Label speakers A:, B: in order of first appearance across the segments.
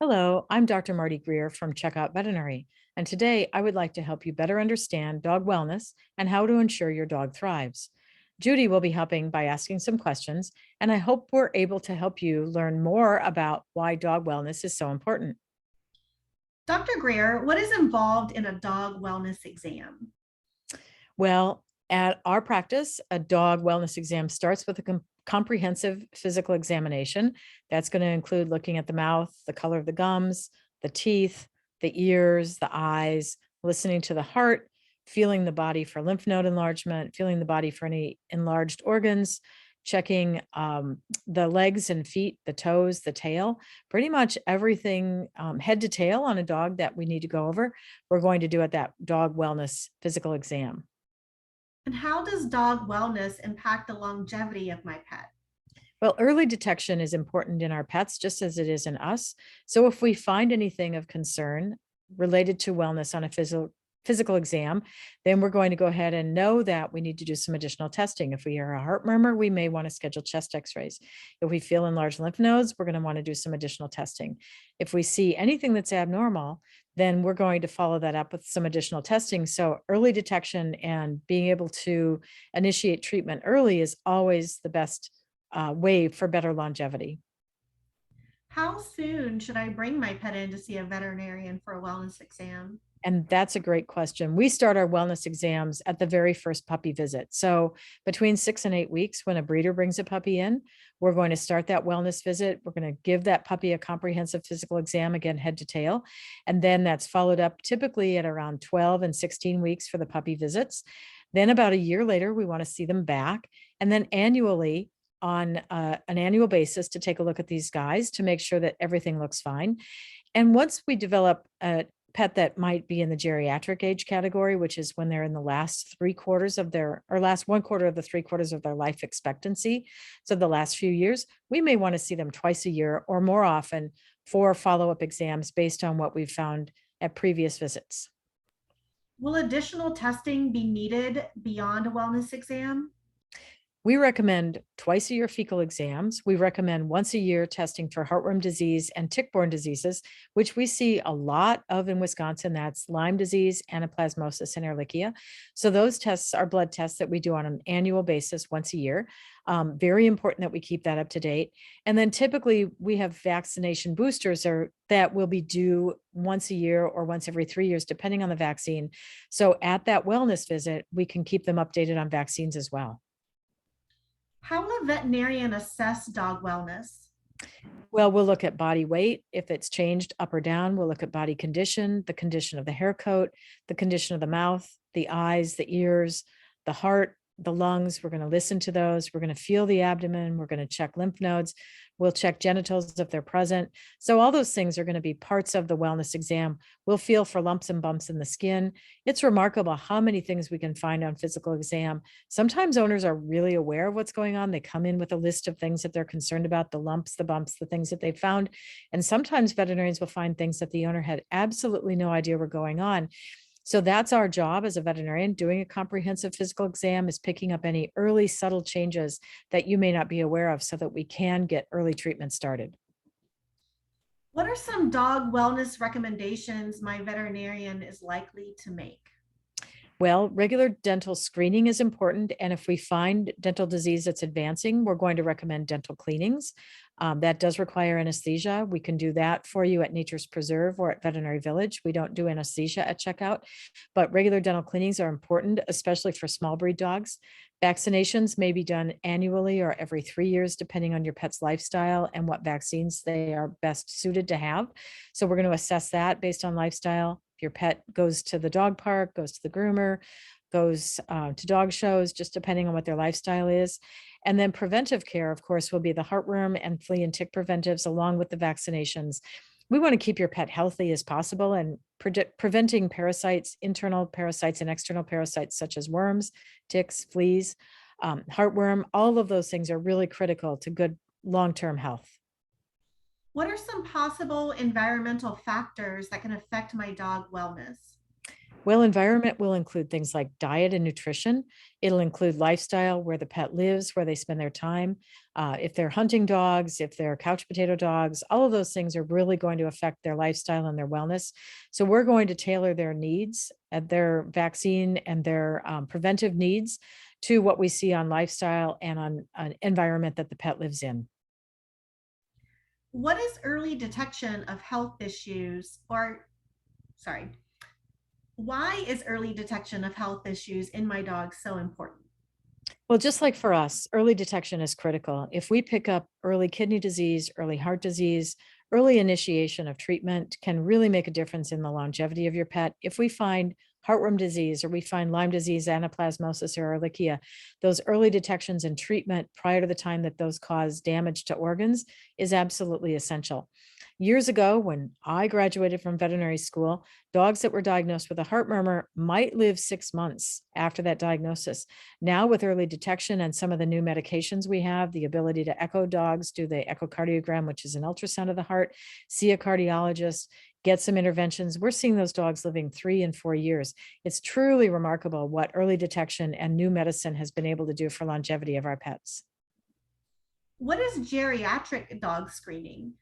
A: Hello, I'm Dr. Marty Greer from Checkout Veterinary, and today I would like to help you better understand dog wellness and how to ensure your dog thrives. Judy will be helping by asking some questions, and I hope we're able to help you learn more about why dog wellness is so important.
B: Dr. Greer, what is involved in a dog wellness exam?
A: Well, at our practice, a dog wellness exam starts with a comprehensive physical examination. That's going to include looking at the mouth, the color of the gums, the teeth, the ears, the eyes, listening to the heart, feeling the body for lymph node enlargement, feeling the body for any enlarged organs, checking the legs and feet, the toes, the tail, pretty much everything head to tail on a dog that we need to go over. We're going to do at that dog wellness physical exam.
B: And how does dog wellness impact the longevity of my pet?
A: Well, early detection is important in our pets just as it is in us. So if we find anything of concern related to wellness on a physical exam, then we're going to go ahead and know that we need to do some additional testing. If we hear a heart murmur, we may want to schedule chest x-rays. If we feel enlarged lymph nodes, we're going to want to do some additional testing. If we see anything that's abnormal, then we're going to follow that up with some additional testing. So early detection and being able to initiate treatment early is always the best way for better longevity.
B: How soon should I bring my pet in to see a veterinarian for a wellness exam?
A: And that's a great question. We start our wellness exams at the very first puppy visit. So between 6 and 8 weeks, when a breeder brings a puppy in, we're going to start that wellness visit. We're going to give that puppy a comprehensive physical exam, again, head to tail. And then that's followed up typically at around 12 and 16 weeks for the puppy visits. Then about a year later, we want to see them back. And then annually, on an annual basis, to take a look at these guys to make sure that everything looks fine. And once we develop a pet that might be in the geriatric age category, which is when they're in the last 3/4 of their, or last 1/4 of the 3/4 of their life expectancy, so the last few years, we may want to see them twice a year or more often for follow-up exams based on what we've found at previous visits.
B: Will additional testing be needed beyond a wellness exam?
A: We recommend twice a year fecal exams. We recommend once a year testing for heartworm disease and tick-borne diseases, which we see a lot of in Wisconsin. That's Lyme disease, anaplasmosis, and Ehrlichia. So those tests are blood tests that we do on an annual basis once a year. Very important that we keep that up to date. And then typically we have vaccination boosters that will be due once a year or once every 3 years, depending on the vaccine. So at that wellness visit, we can keep them updated on vaccines as well.
B: How will a veterinarian assess dog wellness?
A: Well, we'll look at body weight. If it's changed up or down, we'll look at body condition, the condition of the hair coat, the condition of the mouth, the eyes, the ears, the heart, the lungs. We're going to listen to those. We're going to feel the abdomen. We're going to check lymph nodes. We'll check genitals if they're present. So all those things are going to be parts of the wellness exam. We'll feel for lumps and bumps in the skin. It's remarkable how many things we can find on physical exam. Sometimes owners are really aware of what's going on. They come in with a list of things that they're concerned about, the lumps, the bumps, the things that they found. And sometimes veterinarians will find things that the owner had absolutely no idea were going on. So that's our job as a veterinarian. Doing a comprehensive physical exam is picking up any early subtle changes that you may not be aware of so that we can get early treatment started.
B: What are some dog wellness recommendations my veterinarian is likely to make?
A: Well, regular dental screening is important. And if we find dental disease that's advancing, we're going to recommend dental cleanings. That does require anesthesia. We can do that for you at Nature's Preserve or at Veterinary Village. We don't do anesthesia at checkout, but regular dental cleanings are important, especially for small breed dogs. Vaccinations may be done annually or every 3 years, depending on your pet's lifestyle and what vaccines they are best suited to have. So we're going to assess that based on lifestyle. If your pet goes to the dog park, goes to the groomer, goes to dog shows, just depending on what their lifestyle is. And then preventive care, of course, will be the heartworm and flea and tick preventives along with the vaccinations. We want to keep your pet healthy as possible and preventing parasites, internal parasites and external parasites such as worms, ticks, fleas, heartworm. All of those things are really critical to good long-term health.
B: What are some possible environmental factors that can affect my dog wellness?
A: Well, environment will include things like diet and nutrition. It'll include lifestyle, where the pet lives, where they spend their time. If they're hunting dogs, if they're couch potato dogs, all of those things are really going to affect their lifestyle and their wellness. So we're going to tailor their needs and their vaccine and their preventive needs to what we see on lifestyle and on an environment that the pet lives in.
B: What is early detection of health issues, or sorry, why is early detection of health issues in my dog so important?
A: Well, just like for us, early detection is critical. If we pick up early kidney disease, early heart disease, early initiation of treatment can really make a difference in the longevity of your pet. If we find heartworm disease or we find Lyme disease, anaplasmosis, or ehrlichia, those early detections and treatment prior to the time that those cause damage to organs is absolutely essential. Years ago, when I graduated from veterinary school, dogs that were diagnosed with a heart murmur might live 6 months after that diagnosis. Now, with early detection and some of the new medications we have, the ability to echo dogs, do the echocardiogram, which is an ultrasound of the heart, see a cardiologist, get some interventions. We're seeing those dogs living 3 and 4 years. It's truly remarkable what early detection and new medicine has been able to do for longevity of our pets.
B: What is geriatric dog screening?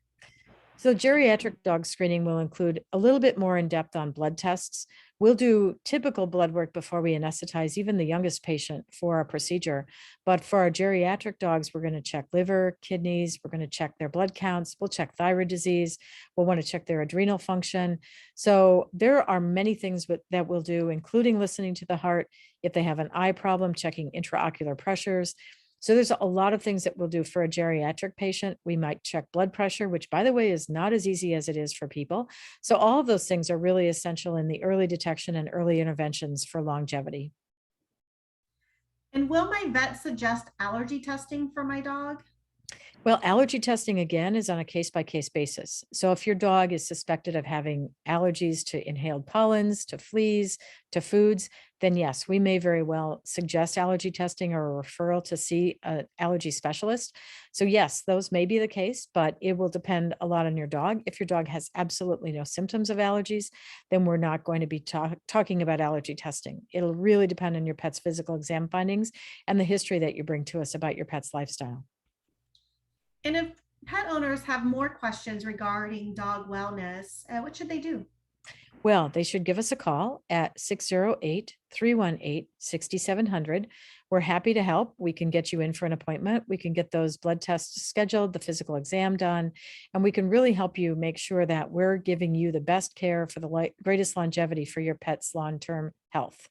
A: So geriatric dog screening will include a little bit more in depth on blood tests. We'll do typical blood work before we anesthetize even the youngest patient for our procedure. But for our geriatric dogs, we're going to check liver, kidneys, we're going to check their blood counts, we'll check thyroid disease, we'll want to check their adrenal function. So there are many things that we'll do, including listening to the heart. If they have an eye problem, checking intraocular pressures. So there's a lot of things that we'll do for a geriatric patient. We might check blood pressure, which by the way is not as easy as it is for people. So all of those things are really essential in the early detection and early interventions for longevity.
B: And will my vet suggest allergy testing for my dog?
A: Well, allergy testing again is on a case by case basis. So if your dog is suspected of having allergies to inhaled pollens, to fleas, to foods, then yes, we may very well suggest allergy testing or a referral to see an allergy specialist. So yes, those may be the case, but it will depend a lot on your dog. If your dog has absolutely no symptoms of allergies, then we're not going to be talking about allergy testing. It'll really depend on your pet's physical exam findings and the history that you bring to us about your pet's lifestyle.
B: And if pet owners have more questions regarding dog wellness, what should they do?
A: Well, they should give us a call at 608-318-6700. We're happy to help. We can get you in for an appointment. We can get those blood tests scheduled, the physical exam done, and we can really help you make sure that we're giving you the best care for the greatest longevity for your pet's long-term health.